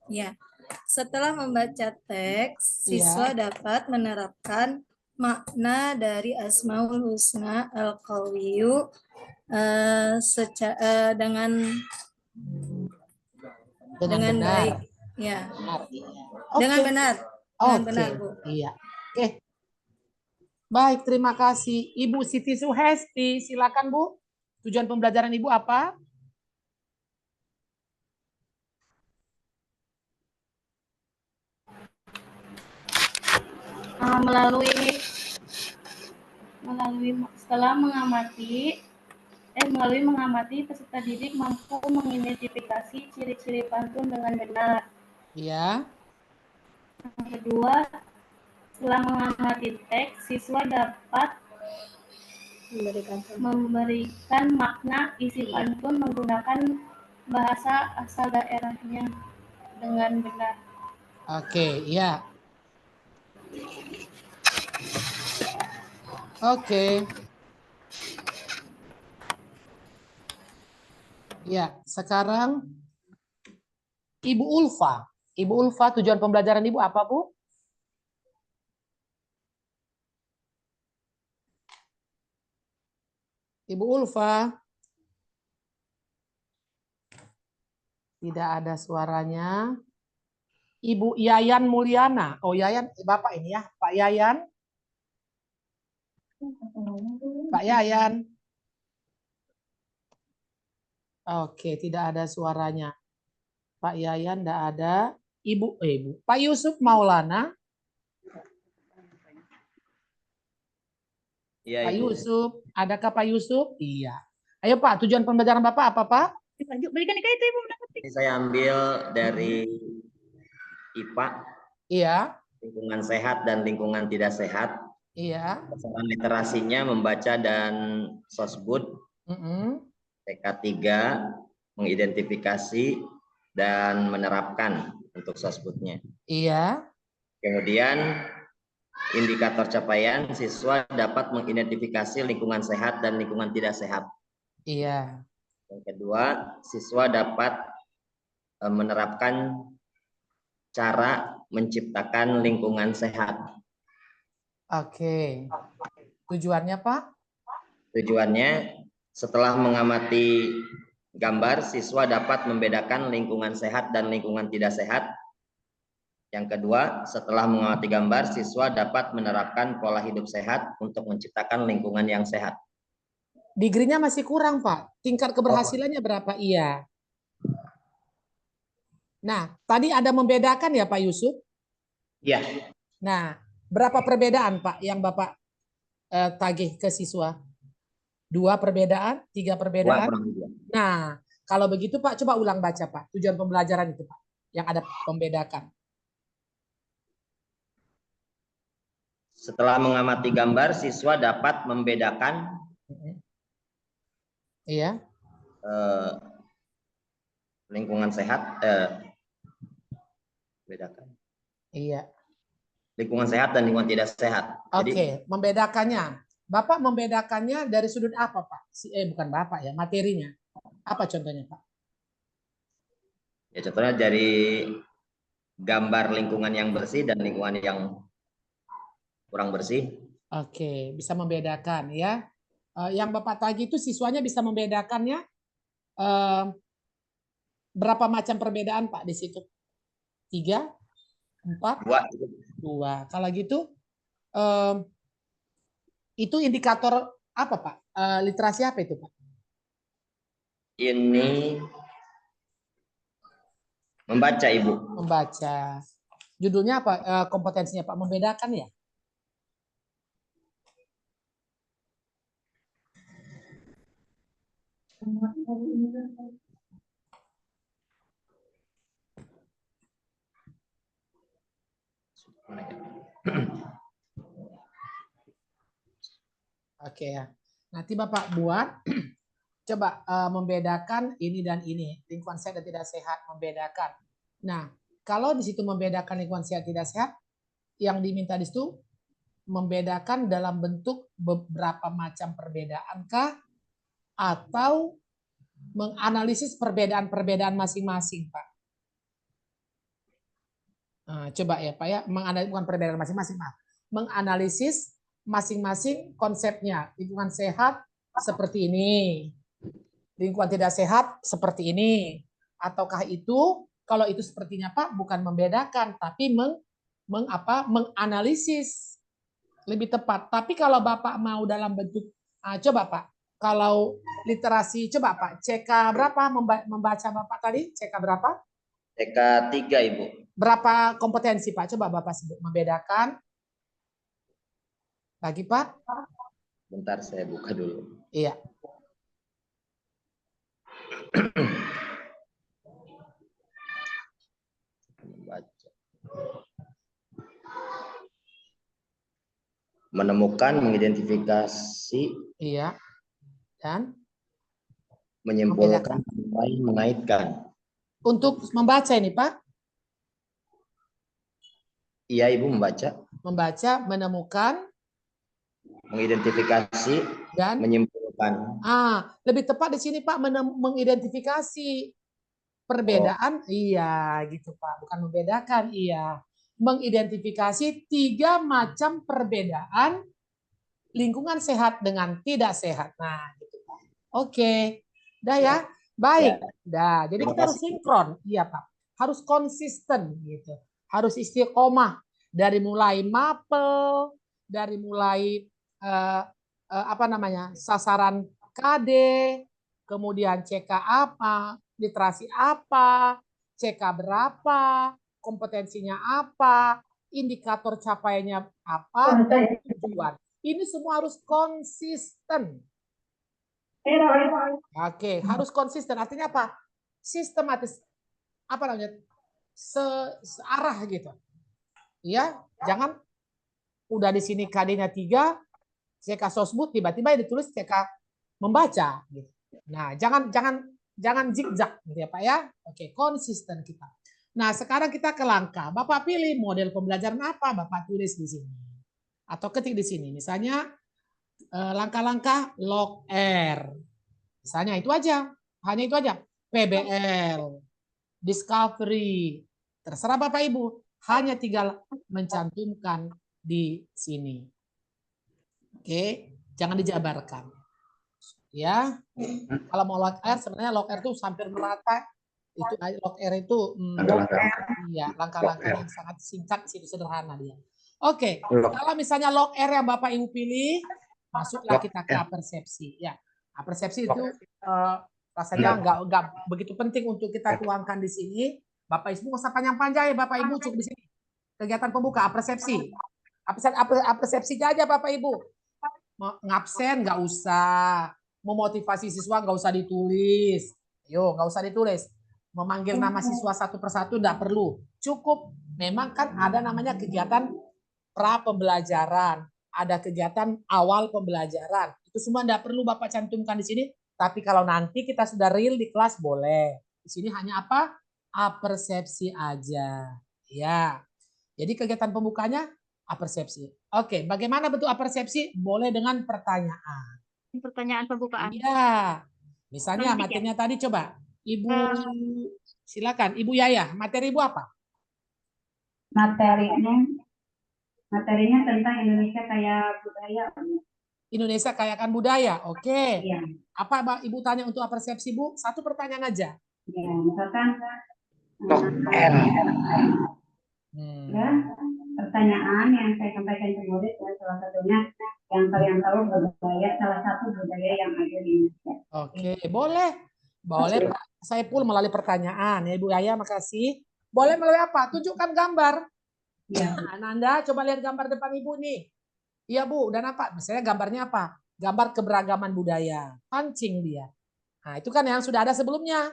Ya. Setelah membaca teks, siswa dapat menerapkan makna dari Asmaul Husna Al-Qawiyyu dengan baik. Ya. Dengan benar. Dengan benar, Bu. Iya. Oke. Baik, terima kasih. Ibu Siti Suhesti, silakan, Bu. Tujuan pembelajaran Ibu apa? Melalui mengamati peserta didik mampu mengidentifikasi ciri-ciri pantun dengan benar. Iya. Yang kedua, setelah mengamati teks, siswa dapat memberikan makna isi pantun menggunakan bahasa asal daerahnya dengan benar. Oke, iya. Oke. Ya, sekarang Ibu Ulfa. Ibu Ulfa, tujuan pembelajaran Ibu apa, Bu? Ibu Ulfa. Tidak ada suaranya. Ibu Yayan Mulyana. Oh, Yayan, Bapak ini ya, Pak Yayan. Pak Yayan. Oke, tidak ada suaranya. Pak Yayan tidak ada. Ibu. Pak Yusuf Maulana. Ya, Pak Yusuf. Adakah Pak Yusuf? Iya. Ayo Pak, tujuan pembelajaran Bapak apa Pak? Berikan itu Ibu. ini saya ambil dari IPA. Iya. Lingkungan sehat dan lingkungan tidak sehat. Iya. Sasaran literasinya membaca dan sosbud. TK3 mengidentifikasi dan menerapkan. untuk sosbudnya. Iya. Kemudian indikator capaian, siswa dapat mengidentifikasi lingkungan sehat dan lingkungan tidak sehat. Iya. Yang kedua, siswa dapat menerapkan cara menciptakan lingkungan sehat. Oke. Tujuannya, Pak? Tujuannya, setelah mengamati gambar, siswa dapat membedakan lingkungan sehat dan lingkungan tidak sehat. Yang kedua, setelah mengamati gambar, siswa dapat menerapkan pola hidup sehat untuk menciptakan lingkungan yang sehat. Degree-nya masih kurang, Pak. Tingkat keberhasilannya berapa? Iya. Nah, tadi ada membedakan ya, Pak Yusuf? Iya. Nah, berapa perbedaan, Pak, yang Bapak tagih ke siswa? 2 perbedaan? 3 perbedaan? Nah, kalau begitu, Pak, coba ulang baca, Pak. Tujuan pembelajaran itu, Pak, yang ada membedakan. Setelah mengamati gambar, siswa dapat membedakan Iya. Lingkungan sehat, bedakan. Iya. Lingkungan sehat dan lingkungan tidak sehat. Oke, membedakannya. Bapak membedakannya dari sudut apa, Pak? Bukan Bapak ya, materinya. Apa contohnya, Pak? Ya, contohnya dari gambar lingkungan yang bersih dan lingkungan yang kurang bersih. Oke, bisa membedakan ya. Yang Bapak tagih itu siswanya bisa membedakannya berapa macam perbedaan, Pak, di situ? 3, 4, 2. Kalau gitu, itu indikator apa, Pak? Literasi apa itu, Pak? Ini membaca, Ibu. Membaca. Judulnya apa? Kompetensinya, Pak? Membedakan ya? Oke ya. Nanti Bapak buat coba membedakan ini dan ini, lingkungan sehat dan tidak sehat, membedakan. Nah, kalau di situ membedakan lingkungan sehat tidak sehat, yang diminta di situ membedakan dalam bentuk beberapa macam perbedaankah atau menganalisis perbedaan-perbedaan masing-masing, Pak. Nah, coba ya, Pak ya, menganalisis perbedaan masing-masing, Pak. Menganalisis masing-masing konsepnya. Lingkungan sehat seperti ini, lingkungan tidak sehat seperti ini. Ataukah itu, kalau itu sepertinya Pak, bukan membedakan, tapi menganalisis lebih tepat. Tapi kalau Bapak mau dalam bentuk, coba Pak, kalau literasi, coba Pak, CK berapa membaca Bapak tadi? CK berapa? CK 3, Ibu. Berapa kompetensi Pak? Coba Bapak sebut, membedakan. Lagi Pak? Bentar saya buka dulu. Iya. Membaca. Menemukan, mengidentifikasi. Iya. Dan? Menyimpulkan, mengaitkan. Untuk membaca ini Pak? Iya Ibu, membaca. Membaca, menemukan. Mengidentifikasi dan menyimpulkan. Lebih tepat di sini Pak, mengidentifikasi perbedaan. Iya, gitu Pak. Bukan membedakan, iya. Mengidentifikasi 3 macam perbedaan lingkungan sehat dengan tidak sehat. Nah, gitu Pak. Oke. Dah ya. Baik. Dah. Jadi kita harus sinkron. Iya Pak. Harus konsisten gitu. Harus istiqomah dari mulai mapel, dari mulai sasaran KD, kemudian CK apa, literasi apa, CK berapa, kompetensinya apa, indikator capaiannya apa, dan tujuan. Ini semua harus konsisten. Oke, harus konsisten. Artinya apa? Sistematis. Apa namanya? Searah gitu. Ya, jangan udah di sini KD-nya 3, CK sosbud tiba-tiba ditulis CK membaca gitu. Nah, jangan zigzag gitu ya Pak ya. Oke, konsisten kita. Nah, sekarang kita ke langkah. Bapak pilih model pembelajaran apa, Bapak tulis di sini. Atau ketik di sini. Misalnya langkah-langkah log R. Misalnya itu aja. Hanya itu aja. PBL, Discovery. Terserah Bapak Ibu. Hanya tinggal mencantumkan di sini. Oke, jangan dijabarkan. Ya. Kalau mau log R, sebenarnya log R itu hampir merata. Itu log R itu iya, langkah-langkah yang sangat singkat, sederhana dia. Oke, kalau misalnya log R yang Bapak Ibu pilih, masuklah kita ke apersepsi. Ya, apersepsi itu rasanya nggak begitu penting untuk kita tuangkan di sini. Bapak Ibu nggak usah panjang-panjang ya, Bapak Ibu cukup di sini. Kegiatan pembuka apersepsi. Apersepsi aja Bapak Ibu. Ngabsen nggak usah, memotivasi siswa nggak usah ditulis. Yo, nggak usah ditulis. Memanggil nama siswa satu persatu tidak perlu. Cukup memang kan ada namanya kegiatan pra pembelajaran, ada kegiatan awal pembelajaran. Itu semua tidak perlu Bapak cantumkan di sini. Tapi kalau nanti kita sudah real di kelas boleh. Di sini hanya apa? Apersepsi aja. Ya. Jadi kegiatan pembukanya apersepsi. Oke, bagaimana bentuk apersepsi? Boleh dengan pertanyaan. Pertanyaan pembukaan. Iya. Misalnya materinya tadi coba. Ibu, silakan. Ibu Yaya, materi Ibu apa? Materinya tentang Indonesia kaya budaya. Indonesia kaya akan budaya. Oke. Iya. Apa Ibu tanya untuk apersepsi, Bu? Satu pertanyaan aja. Ya, misalkan ya, pertanyaan yang saya sampaikan ke murid ya, salah satunya yang kalian tahu budaya, salah satu budaya yang ada di Indonesia. Oke, boleh. Boleh Pak Saiful melalui pertanyaan. Ya Ibu Yaya, makasih. Boleh melalui apa? Tunjukkan gambar. Ya. Ananda, coba lihat gambar depan Ibu nih. Iya Bu, dan apa? Misalnya gambarnya apa? Gambar keberagaman budaya. Pancing dia. Nah, itu kan yang sudah ada sebelumnya.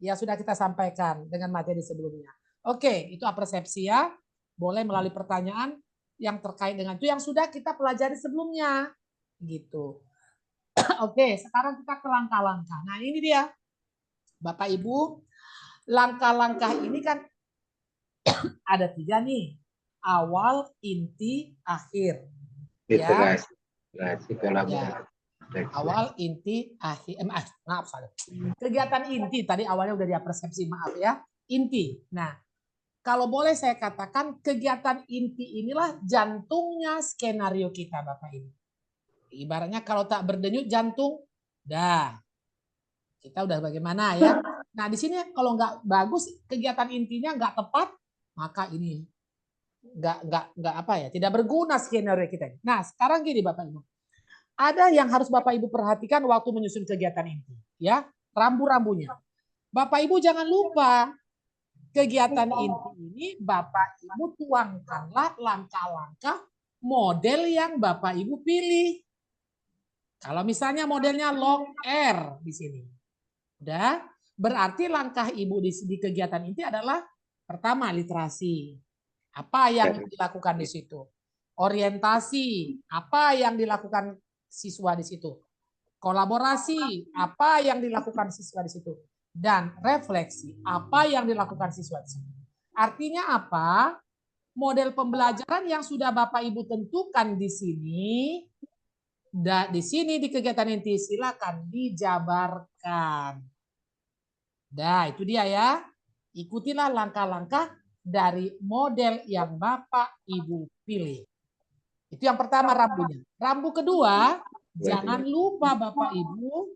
Ya sudah kita sampaikan dengan materi sebelumnya. Oke, itu apersepsi ya. Boleh melalui pertanyaan yang terkait dengan itu yang sudah kita pelajari sebelumnya. Gitu. Oke, sekarang kita ke langkah-langkah. Nah, ini dia. Bapak Ibu, langkah-langkah ini kan ada 3 nih. Awal, inti, akhir. Literasi, Ya. Awal, inti, akhir. Maaf, salah. Kegiatan inti tadi awalnya udah di apersepsi, maaf ya. Inti. Nah, kalau boleh saya katakan kegiatan inti inilah jantungnya skenario kita Bapak Ibu. Ibaratnya kalau tak berdenyut jantung, dah. Kita udah bagaimana ya. Nah, di sini kalau nggak bagus, kegiatan intinya nggak tepat, maka ini nggak apa ya, tidak berguna skenario kita. Nah, sekarang gini Bapak Ibu. Ada yang harus Bapak Ibu perhatikan waktu menyusun kegiatan inti, ya. Rambu-rambunya. Bapak Ibu jangan lupa kegiatan inti ini Bapak Ibu tuangkanlah langkah-langkah model yang Bapak Ibu pilih. Kalau misalnya modelnya log R di sini. Udah, berarti langkah Ibu di kegiatan inti adalah pertama literasi. Apa yang dilakukan di situ? Orientasi, apa yang dilakukan siswa di situ? Kolaborasi, apa yang dilakukan siswa di situ? Dan refleksi, apa yang dilakukan siswa di situ? Artinya apa? Model pembelajaran yang sudah Bapak Ibu tentukan di sini, di sini di kegiatan inti silakan dijabarkan. Nah, itu dia ya. Ikutilah langkah-langkah dari model yang Bapak Ibu pilih. Itu yang pertama rambunya. Rambu kedua, jangan lupa Bapak Ibu,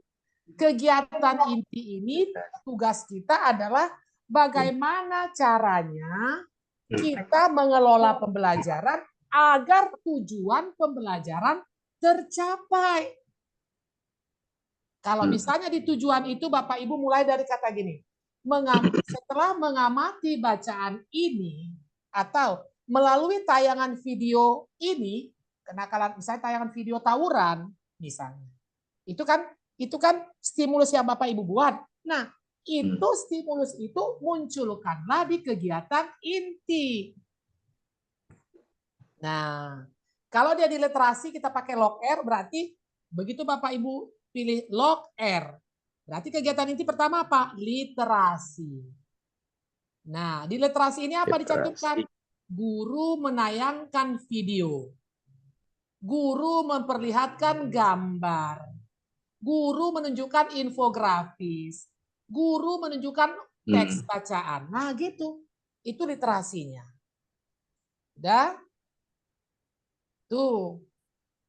kegiatan inti ini tugas kita adalah bagaimana caranya kita mengelola pembelajaran agar tujuan pembelajaran tercapai. Kalau misalnya di tujuan itu Bapak Ibu mulai dari kata gini, setelah mengamati bacaan ini atau melalui tayangan video ini, kenakalan misalnya tayangan video tawuran misalnya, itu kan stimulus yang Bapak Ibu buat. Nah, itu stimulus itu munculkanlah di kegiatan inti. Nah, kalau dia di literasi kita pakai log R, berarti begitu Bapak Ibu pilih log R, berarti kegiatan inti pertama apa? Literasi. Nah, di literasi ini apa dicantumkan? Literasi. Guru menayangkan video. Guru memperlihatkan gambar. Guru menunjukkan infografis. Guru menunjukkan teks bacaan. Nah, gitu. Itu literasinya. Udah? Tuh.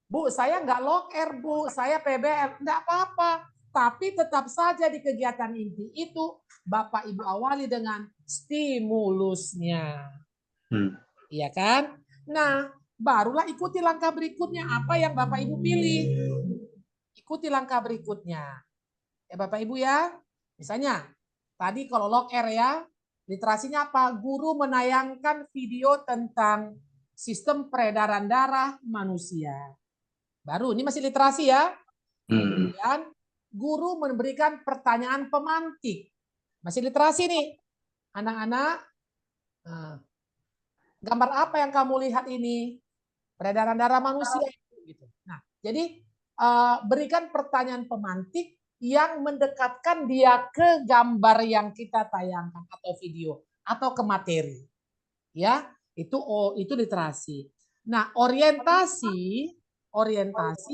Bu, saya nggak loker, Bu. Saya PBL. Nggak apa-apa. Tapi tetap saja di kegiatan inti itu, Bapak Ibu awali dengan stimulusnya. Iya kan? Nah, barulah ikuti langkah berikutnya. Apa yang Bapak Ibu pilih? Ikuti langkah berikutnya. Ya Bapak Ibu ya. Misalnya, tadi kalau loker ya, literasinya apa? Guru menayangkan video tentang sistem peredaran darah manusia. Baru, ini masih literasi ya. Kemudian, guru memberikan pertanyaan pemantik. Masih literasi nih. Anak-anak, gambar apa yang kamu lihat ini? Peredaran darah manusia. Gitu. Nah, jadi berikan pertanyaan pemantik yang mendekatkan dia ke gambar yang kita tayangkan atau video atau ke materi. Ya, itu literasi. Nah, orientasi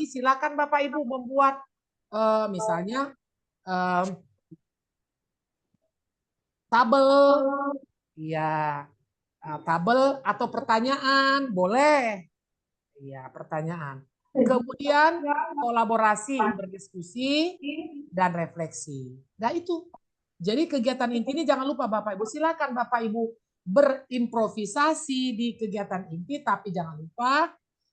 silakan Bapak Ibu membuat misalnya tabel, ya, tabel atau pertanyaan boleh, ya pertanyaan. Kemudian kolaborasi, berdiskusi dan refleksi. Nah itu. Jadi kegiatan inti ini jangan lupa Bapak Ibu, silakan Bapak Ibu berimprovisasi di kegiatan inti, tapi jangan lupa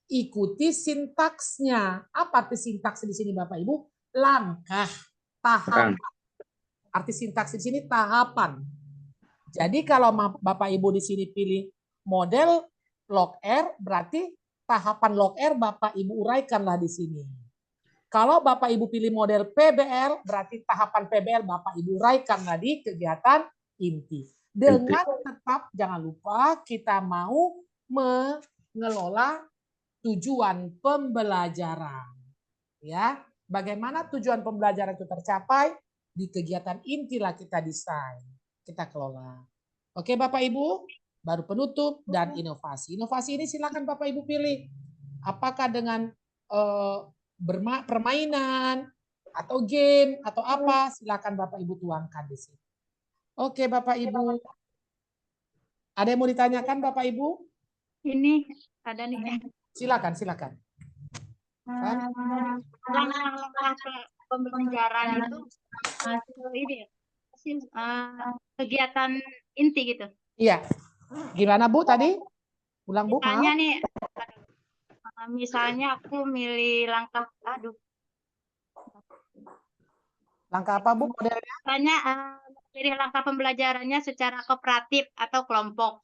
ikuti sintaksnya. Apa arti sintaks di sini Bapak Ibu? Langkah, tahapan. Arti sintaks di sini tahapan. Jadi kalau Bapak Ibu di sini pilih model log R, berarti tahapan log R Bapak Ibu uraikanlah di sini. Kalau Bapak Ibu pilih model PBL, berarti tahapan PBL Bapak Ibu uraikanlah di kegiatan inti. Dengan tetap jangan lupa kita mau mengelola tujuan pembelajaran. Ya, bagaimana tujuan pembelajaran itu tercapai? Di kegiatan intilah kita desain, kita kelola. Oke Bapak Ibu, baru penutup dan inovasi. Inovasi ini silakan Bapak Ibu pilih. Apakah dengan permainan atau game atau apa, silakan Bapak Ibu tuangkan di sini. Oke Bapak Ibu. Ada yang mau ditanyakan Bapak Ibu? Ini ada nih. Silakan, silakan. Langkah pembelajaran itu ini kegiatan inti gitu. Iya. Gimana Bu tadi? Ulang Bu. Misalnya nih, misalnya aku milih langkah, Langkah apa Bu modelnya? Misalnya pilih langkah pembelajarannya secara kooperatif atau kelompok.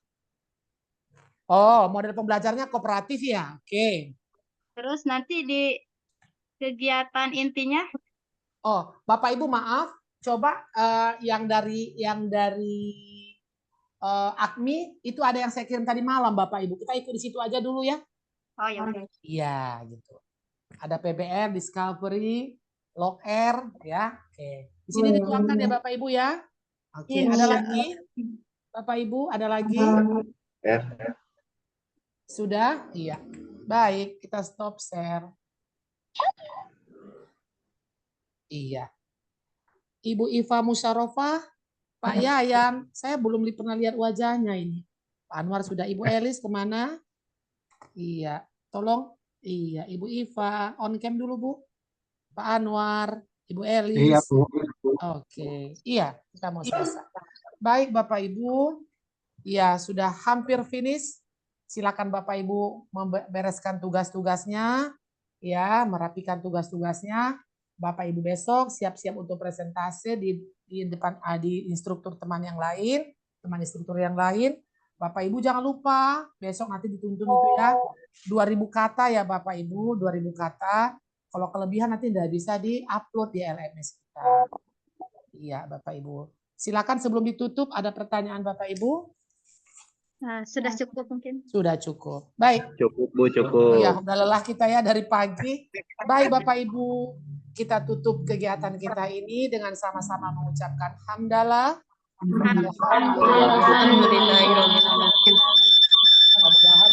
Oh, model pembelajarannya kooperatif ya. Oke. Terus nanti di kegiatan intinya? Oh, Bapak Ibu maaf, coba yang dari AKMI itu ada yang saya kirim tadi malam Bapak Ibu. Kita ikut di situ aja dulu ya. Oh ya udah. Iya, gitu. Ada PBR, Discovery, Log R ya. Oke. Di sini dituangkan ya Bapak Ibu ya. Oke, ada lagi? Bapak Ibu, ada lagi? Sudah? Iya. Baik, kita stop share. Iya. Ibu Iva Musyarofa, Pak Yayan, saya belum pernah lihat wajahnya ini. Pak Anwar sudah, Ibu Elis kemana? Iya, tolong. Iya, Ibu Iva, on cam dulu Bu. Pak Anwar, Ibu Elis. Iya Bu. Oke, iya kita mau selesai. Baik Bapak Ibu, ya sudah hampir finish. Silakan Bapak Ibu membereskan tugas-tugasnya, ya merapikan tugas-tugasnya. Bapak Ibu besok siap-siap untuk presentasi di depan di instruktur teman yang lain, teman instruktur yang lain. Bapak Ibu jangan lupa besok nanti dituntun itu ya 2000 kata ya Bapak Ibu, 2000 kata. Kalau kelebihan nanti tidak bisa di-upload di LMS kita. Iya Bapak Ibu. Silakan sebelum ditutup ada pertanyaan Bapak Ibu? Sudah cukup mungkin. Sudah cukup. Baik. Cukup Bu, cukup. Iya, udah lelah kita ya dari pagi. Baik Bapak Ibu, kita tutup kegiatan kita ini dengan sama-sama mengucapkan hamdalah Mudah-mudahan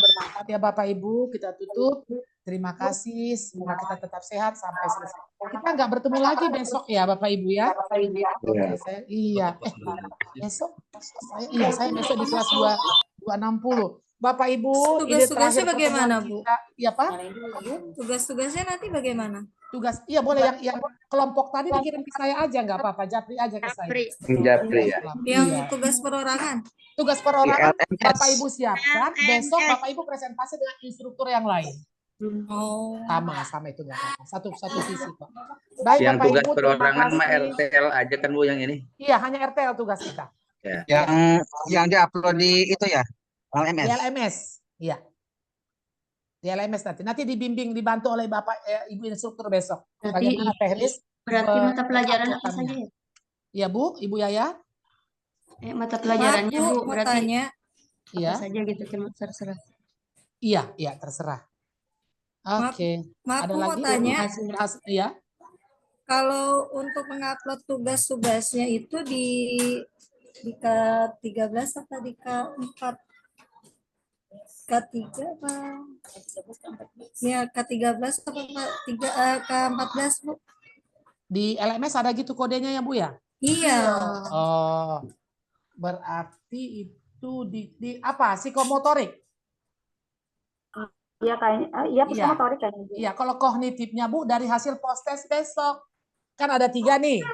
bermanfaat ya Bapak Ibu. Kita tutup. Terima kasih. Semoga kita tetap sehat sampai selesai. Kita nggak bertemu lagi besok ya Bapak Ibu ya. Oke, besok saya besok di kelas 260. Bapak Ibu, Tugas-tugasnya bagaimana, Bu? Iya Pak? Tugas-tugasnya nanti bagaimana? Tugas, iya boleh yang kelompok tadi dikirim ke saya aja nggak apa-apa, Japri aja ke saya. Japri ya. Yang tugas perorangan. Tugas perorangan Bapak Ibu siapkan, besok Bapak Ibu presentasi dengan instruktur yang lain. Oh. Sama itu nggak apa-apa. Satu sisi Pak. Baik Yang Bapak tugas Ibu, perorangan terima mah kasih. RTL aja kan Bu yang ini. Iya, hanya RTL tugas kita. Ya. Yang diupload di itu ya, LMS. Di LMS, iya. Di LMS nanti dibimbing, dibantu oleh Bapak Ibu instruktur besok. Bagaimana teknis? Berarti mata pelajaran apa saja ya? Iya Bu, Ibu Yaya. Mata pelajarannya Bu, berarti iya. apa saja gitu, terserah. Iya, terserah. Oke. Maaf, Ada mau lagi? tanya. Iya. Kalau untuk mengupload tugas-tugasnya itu di K13 atau di K4? K3 apa? Ya, K13 atau K14, Bu? Di LMS ada gitu kodenya ya Bu ya? Iya. Oh. Berarti itu di apa? Psikomotorik? Iya kayaknya, iya psikomotorik kayaknya. Iya, kalau kognitifnya Bu dari hasil post-test besok. Kan ada 3 nih.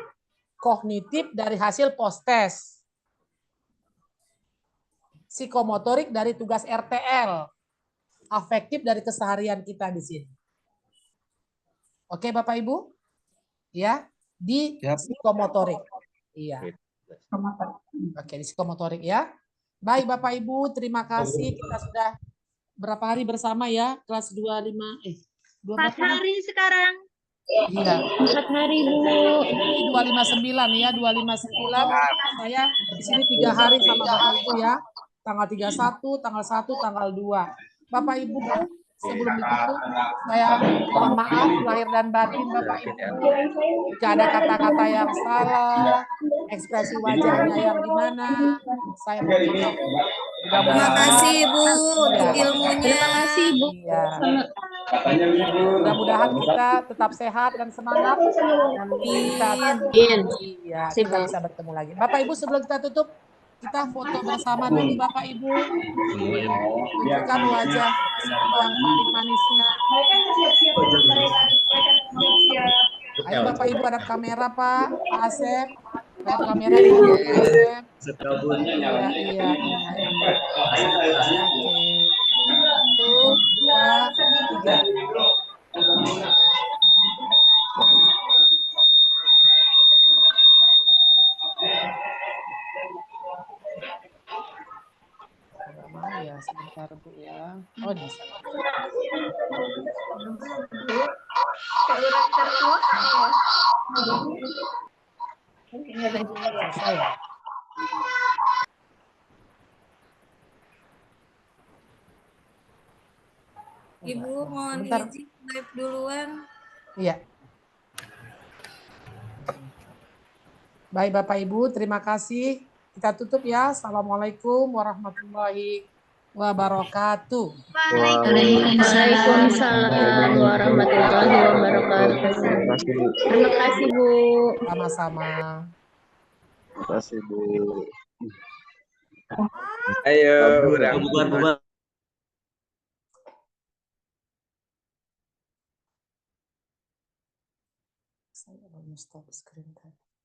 Kognitif dari hasil post-test. Psikomotorik dari tugas RTL. Afektif dari keseharian kita di sini. Oke Bapak Ibu? Ya, di psikomotorik. Iya. Oke, di psikomotorik ya. Baik Bapak Ibu, terima kasih. Kita sudah berapa hari bersama ya? Kelas 25 4 hari sekarang. Iya. 4 hari Bu. Ini 259 ya, 259. Saya di sini 3 hari sama Bapak Ibu ya. Tanggal 31, tanggal 1, tanggal 2. Bapak Ibu, sebelum ditutup, saya mohon maaf lahir dan batin Bapak Ibu. Jika ada kata-kata yang salah, ekspresi wajahnya yang gimana, saya mohon maaf. Terima kasih Bu untuk ilmunya. Terima kasih Bu. Iya. Mudah-mudahan kita tetap sehat dan semangat. Amin. Iya, kita bisa bertemu lagi. Bapak Ibu, sebelum kita tutup, kita foto bersama dulu Bapak Ibu. Tunjukkan wajah yang paling manisnya. Ayo Bapak Ibu, hadap kamera Pak Asep. Hadap kamera Pak Asep. Iya. Oke. 1, 2, 3. Ya, sebentar Bu ya. Oh, bisa. Selesai. Ibu mohon Bentar. izin live duluan. Iya. Baik Bapak Ibu, terima kasih. Kita tutup ya. Assalamualaikum warahmatullahi wabarakatuh. Waalaikumsalam warahmatullahi wabarakatuh. Terima kasih Bu. Sama-sama. Terima kasih Bu. Ayo, bubar. Saya belum stop screen tadi.